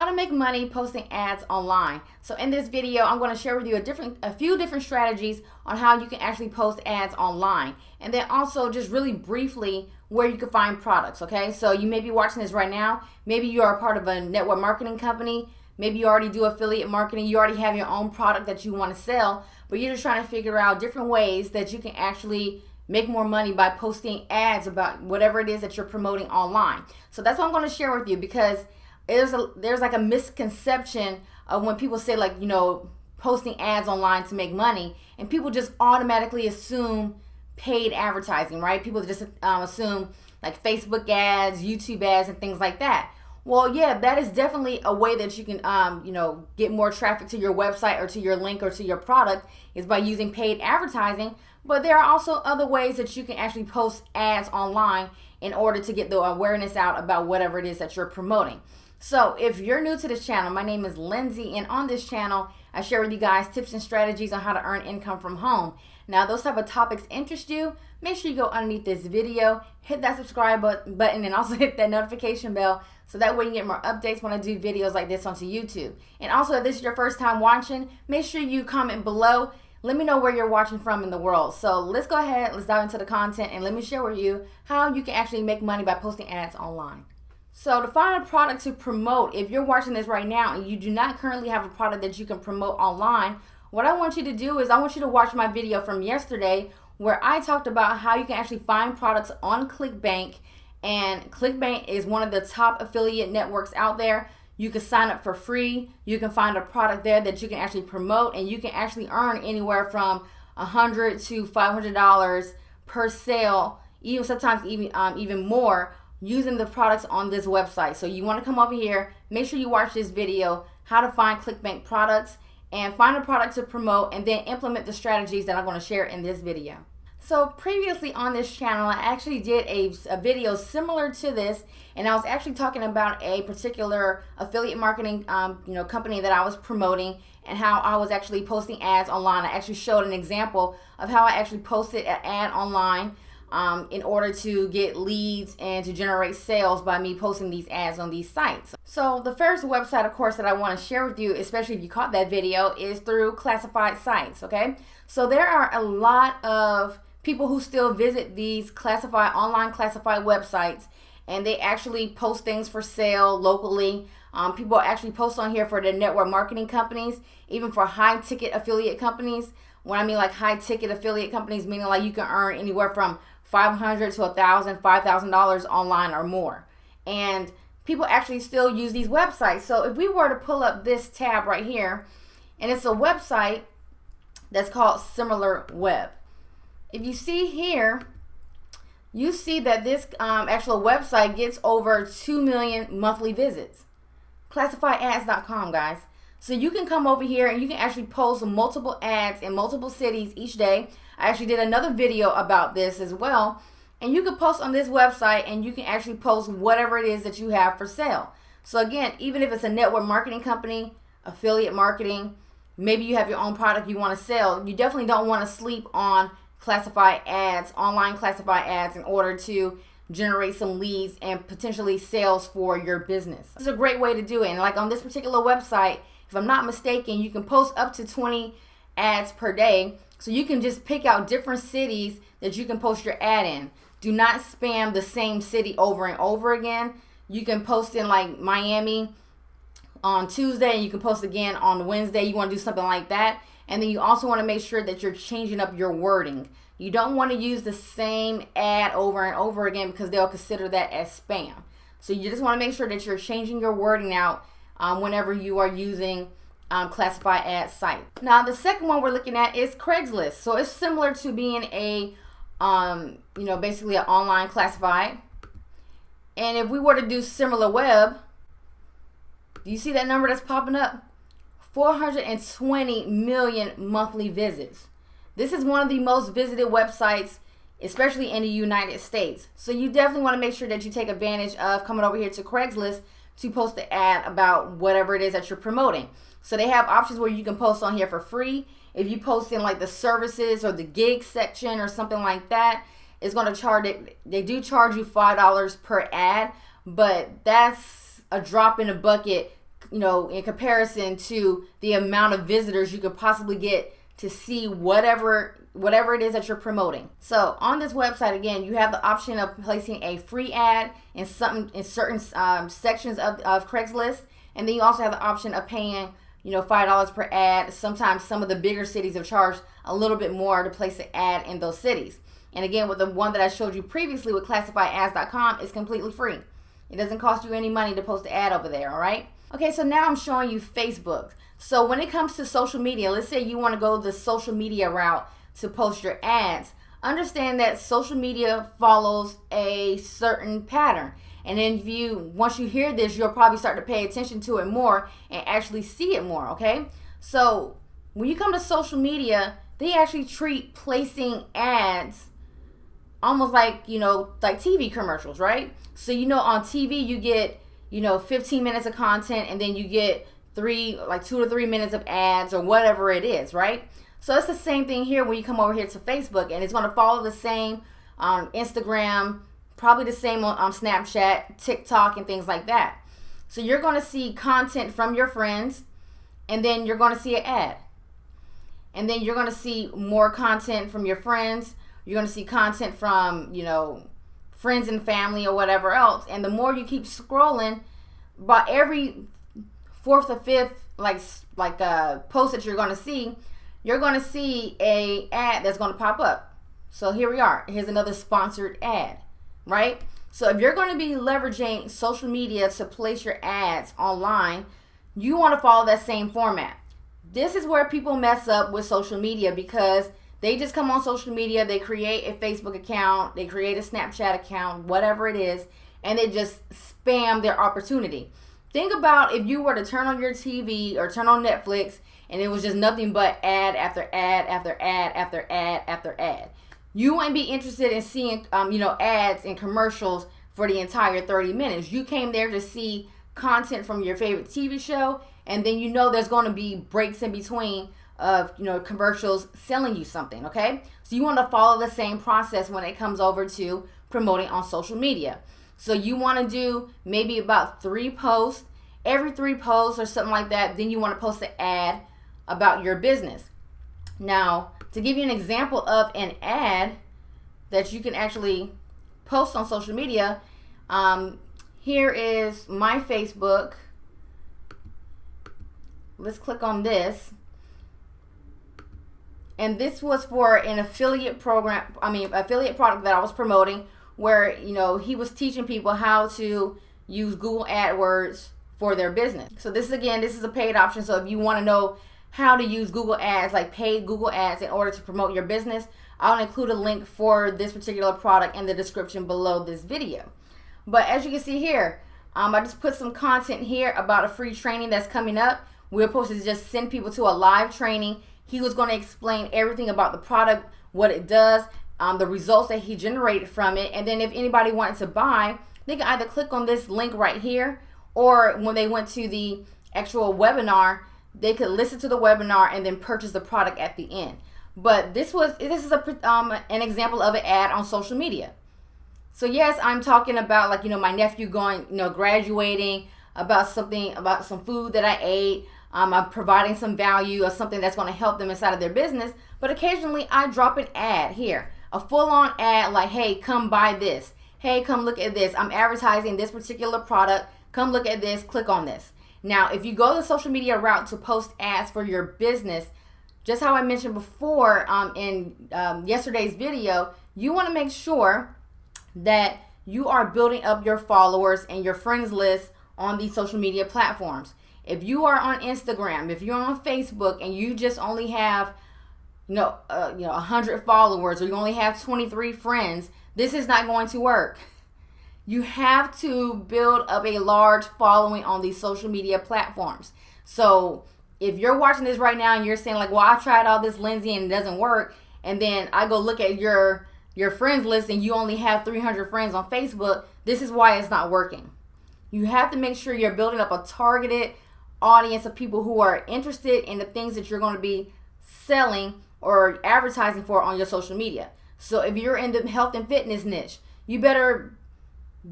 to make money posting ads online. So in this video, I'm going to share with you a few different strategies on how you can actually post ads online, and then also just really briefly where you can find products. Okay, so you may be watching this right now. Maybe you are a part of a network marketing company. Maybe you already do affiliate marketing. You already have your own product that you want to sell, but you're just trying to figure out different ways that you can actually make more money by posting ads about whatever it is that you're promoting online. So that's what I'm going to share with you, because there's like a misconception of when people say, like, you know, posting ads online to make money, and people just automatically assume paid advertising, right? People just assume like Facebook ads, YouTube ads, and things like that. Well, yeah, that is definitely a way that you can, get more traffic to your website or to your link or to your product, is by using paid advertising. But there are also other ways that you can actually post ads online in order to get the awareness out about whatever it is that you're promoting. So if you're new to this channel, my name is Linsay, and on this channel, I share with you guys tips and strategies on how to earn income from home. Now, those type of topics interest you, make sure you go underneath this video, hit that subscribe button, and also hit that notification bell, so that way you get more updates when I do videos like this onto YouTube. And also, if this is your first time watching, make sure you comment below. Let me know where you're watching from in the world. So let's go ahead, let's dive into the content, and let me share with you how you can actually make money by posting ads online. So to find a product to promote, if you're watching this right now and you do not currently have a product that you can promote online, what I want you to do is I want you to watch my video from yesterday where I talked about how you can actually find products on ClickBank. And ClickBank is one of the top affiliate networks out there. You can sign up for free. You can find a product there that you can actually promote, and you can actually earn anywhere from $100 to $500 per sale, even sometimes even more, using the products on this website. So you want to come over here, make sure you watch this video, how to find ClickBank products, and find a product to promote, and then implement the strategies that I'm going to share in this video. So previously on this channel, I actually did a video similar to this, and I was actually talking about a particular affiliate marketing company that I was promoting, and how I was actually posting ads online. I actually showed an example of how I actually posted an ad online in order to get leads and to generate sales by me posting these ads on these sites. So the first website, of course, that I want to share with you, especially if you caught that video, is through classified sites. Okay, so there are a lot of people who still visit these online classified websites, and they actually post things for sale locally. People actually post on here for their network marketing companies, even for high ticket affiliate companies. When I mean like high ticket affiliate companies, meaning like you can earn anywhere from $500 to $1,000, $5,000 online or more. And people actually still use these websites. So if we were to pull up this tab right here, and it's a website that's called Similar Web. If you see here, you see that this actual website gets over 2 million monthly visits. Classifyedads.com, guys. So you can come over here and you can actually post multiple ads in multiple cities each day. I actually did another video about this as well. And you can post on this website, and you can actually post whatever it is that you have for sale. So again, even if it's a network marketing company, affiliate marketing, maybe you have your own product you want to sell, you definitely don't want to sleep on classified ads, online classified ads, in order to generate some leads and potentially sales for your business. This is a great way to do it. And like on this particular website, if I'm not mistaken, you can post up to 20 ads per day. So you can just pick out different cities that you can post your ad in. Do not spam the same city over and over again. You can post in like Miami on Tuesday, and you can post again on Wednesday. You want to do something like that. And then you also want to make sure that you're changing up your wording. You don't want to use the same ad over and over again, because they'll consider that as spam. So you just want to make sure that you're changing your wording out whenever you are using classified ad site. Now the second one we're looking at is Craigslist. So it's similar to being a basically an online classified. And if we were to do Similar Web, do you see that number that's popping up? 420 million monthly visits. This is one of the most visited websites, especially in the United States. So you definitely want to make sure that you take advantage of coming over here to Craigslist to post an ad about whatever it is that you're promoting. So they have options where you can post on here for free. If you post in like the services or the gig section or something like that, it's going to charge it. They do charge you $5 per ad, but that's a drop in the bucket in comparison to the amount of visitors you could possibly get to see whatever it is that you're promoting. So on this website, again, you have the option of placing a free ad in certain sections of Craigslist, and then you also have the option of paying $5 per ad. Sometimes some of the bigger cities have charged a little bit more to place an ad in those cities. And again, with the one that I showed you previously with classifyedads.com, it's completely free. It doesn't cost you any money to post an ad over there, all right? Okay, so now I'm showing you Facebook. So when it comes to social media, let's say you want to go the social media route to post your ads. Understand that social media follows a certain pattern. And then once you hear this, you'll probably start to pay attention to it more and actually see it more, okay? So when you come to social media, they actually treat placing ads almost like, like TV commercials, right? So, on TV, you get, 15 minutes of content, and then you get 2 to 3 minutes of ads or whatever it is, right? So it's the same thing here when you come over here to Facebook, and it's going to follow the same on Instagram, probably the same on Snapchat, TikTok, and things like that. So you're going to see content from your friends, and then you're going to see an ad. And then you're going to see more content from your friends. You're going to see content from, friends and family or whatever else. And the more you keep scrolling, about every fourth or fifth post that you're going to see a ad that's going to pop up. So here we are. Here's another sponsored ad, right? So if you're going to be leveraging social media to place your ads online, you want to follow that same format. This is where people mess up with social media, because they just come on social media, they create a Facebook account, they create a Snapchat account, whatever it is, and they just spam their opportunity. Think about if you were to turn on your TV or turn on Netflix and it was just nothing but ad after ad after ad after ad after ad. You wouldn't be interested in seeing ads and commercials for the entire 30 minutes. You came there to see content from your favorite TV show, and then there's going to be breaks in between of commercials selling you something, okay? So you want to follow the same process when it comes over to promoting on social media. So you want to do maybe about 3 posts, every 3 posts or something like that. Then you want to post an ad about your business. Now, to give you an example of an ad that you can actually post on social media, here is my Facebook. Let's click on this. And this was for an affiliate product that I was promoting, where, he was teaching people how to use Google Adwords for their business. So this is a paid option. So if you want to know how to use Google Ads, like paid Google Ads, in order to promote your business, I'll include a link for this particular product in the description below this video. But as you can see here, I just put some content here about a free training that's coming up. We're supposed to just send people to a live training. He was going to explain everything about the product, what it does, the results that he generated from it. And then if anybody wanted to buy, they can either click on this link right here, or when they went to the actual webinar, they could listen to the webinar and then purchase the product at the end. But this is an example of an ad on social media. So yes, I'm talking about my nephew going, graduating, about some food that I ate. I'm providing some value or something that's going to help them inside of their business. But occasionally I drop an ad here, a full-on ad like, hey, come buy this. Hey, come look at this. I'm advertising this particular product. Come look at this. Click on this. Now, if you go the social media route to post ads for your business, just how I mentioned before in yesterday's video, you want to make sure that you are building up your followers and your friends list on these social media platforms. If you are on Instagram, if you're on Facebook, and you just only have 100 followers, or you only have 23 friends, this is not going to work. You have to build up a large following on these social media platforms. So if you're watching this right now and you're saying well, I tried all this, Linsay, and it doesn't work, and then I go look at your friends list and you only have 300 friends on Facebook, this is why it's not working. You have to make sure you're building up a targeted audience of people who are interested in the things that you're going to be selling or advertising for on your social media. So if you're in the health and fitness niche, you better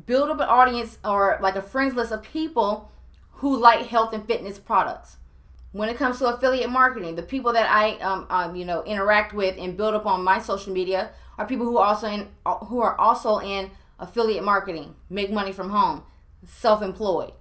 build up an audience or a friends list of people who like health and fitness products. When it comes to affiliate marketing, the people that I interact with and build up on my social media are people who are also in affiliate marketing, make money from home, self-employed.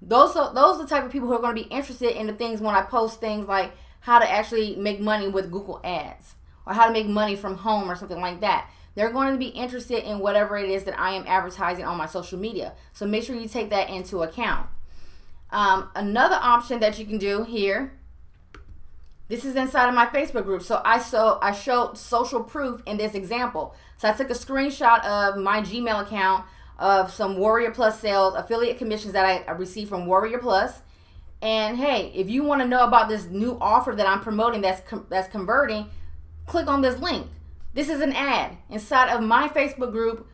Those are the type of people who are going to be interested in the things when I post things like how to actually make money with Google Ads or how to make money from home or something like that. They're going to be interested in whatever it is that I am advertising on my social media. So make sure you take that into account. Another option that you can do here, this is inside of my Facebook group. So I showed social proof in this example. So I took a screenshot of my Gmail account of some Warrior Plus sales, affiliate commissions that I received from Warrior Plus. And hey, if you want to know about this new offer that I'm promoting that's converting, click on this link. This is an ad inside of my Facebook group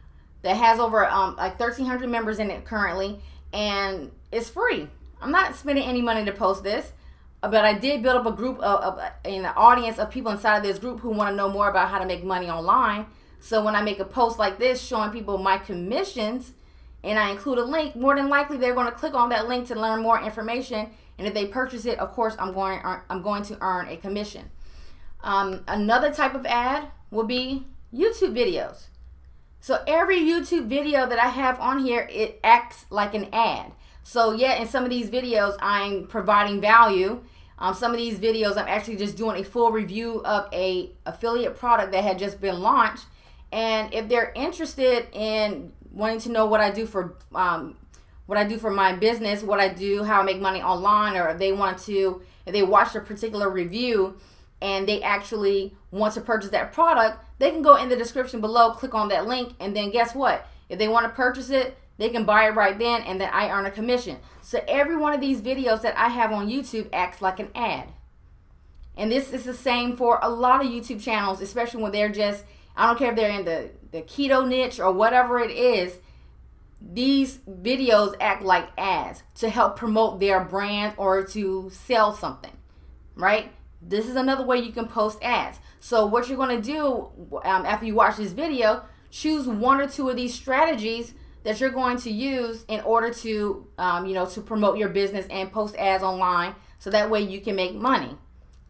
that has over like 1,300 members in it currently, and it's free. I'm not spending any money to post this, but I did build up a group an audience of people inside of this group who want to know more about how to make money online. So when I make a post like this showing people my commissions and I include a link, more than likely they're going to click on that link to learn more information. And if they purchase it, of course, I'm going to earn a commission. Another type of ad will be YouTube videos. So every YouTube video that I have on here, it acts like an ad. So yeah, in some of these videos, I'm providing value. Some of these videos, I'm actually just doing a full review of a affiliate product that had just been launched. And if they're interested in wanting to know what I do for my business, what I do, how I make money online, or if they watched a particular review and they actually want to purchase that product, they can go in the description below, click on that link, and then guess what? If they want to purchase it, they can buy it right then, and then I earn a commission. So every one of these videos that I have on YouTube acts like an ad. And this is the same for a lot of YouTube channels, especially when they're just, I don't care if they're in the keto niche or whatever it is, these videos act like ads to help promote their brand or to sell something, right? This is another way you can post ads. So what you're going to do after you watch this video, choose one or two of these strategies that you're going to use in order to, to promote your business and post ads online, so that way you can make money.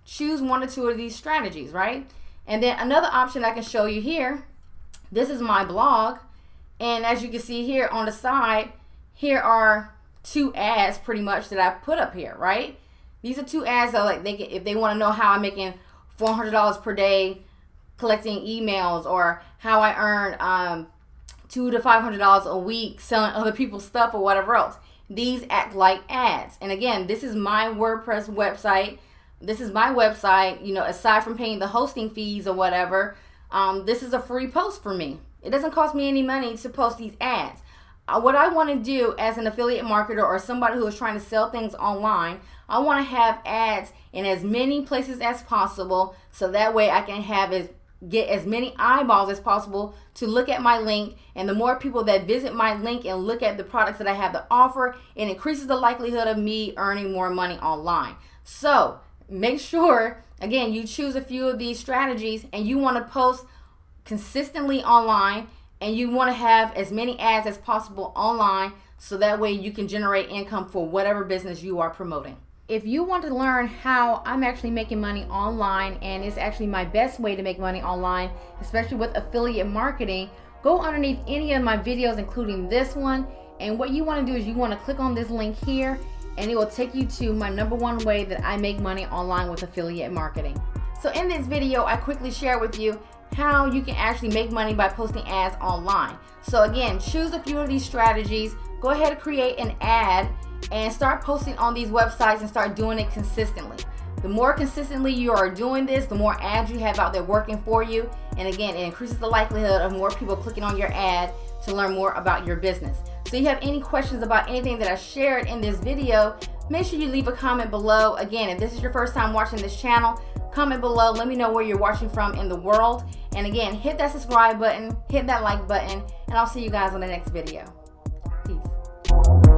Choose one or two of these strategies, right? And then another option I can show you here, this is my blog. And as you can see here on the side, here are two ads pretty much that I put up here, right? These are two ads that if they want to know how I'm making $400 per day collecting emails, or how I earn $200 to $500 a week selling other people's stuff or whatever else. These act like ads. And again, this is my WordPress website. This is my website, aside from paying the hosting fees or whatever, this is a free post for me. It doesn't cost me any money to post these ads. What I want to do as an affiliate marketer or somebody who is trying to sell things online, I want to have ads in as many places as possible, so that way I can get as many eyeballs as possible to look at my link. And the more people that visit my link and look at the products that I have to offer, it increases the likelihood of me earning more money online. So make sure, again, you choose a few of these strategies, and you want to post consistently online, and you want to have as many ads as possible online, so that way you can generate income for whatever business you are promoting. If you want to learn how I'm actually making money online, and it's actually my best way to make money online, especially with affiliate marketing, go underneath any of my videos, including this one. And what you want to do is you want to click on this link here, and it will take you to my #1 way that I make money online with affiliate marketing. So in this video, I quickly share with you how you can actually make money by posting ads online. So again, choose a few of these strategies, go ahead and create an ad, and start posting on these websites and start doing it consistently. The more consistently you are doing this, the more ads you have out there working for you. And again, it increases the likelihood of more people clicking on your ad to learn more about your business. So if you have any questions about anything that I shared in this video, make sure you leave a comment below. Again, if this is your first time watching this channel, comment below, let me know where you're watching from in the world. And again, hit that subscribe button, hit that like button, and I'll see you guys on the next video. Peace.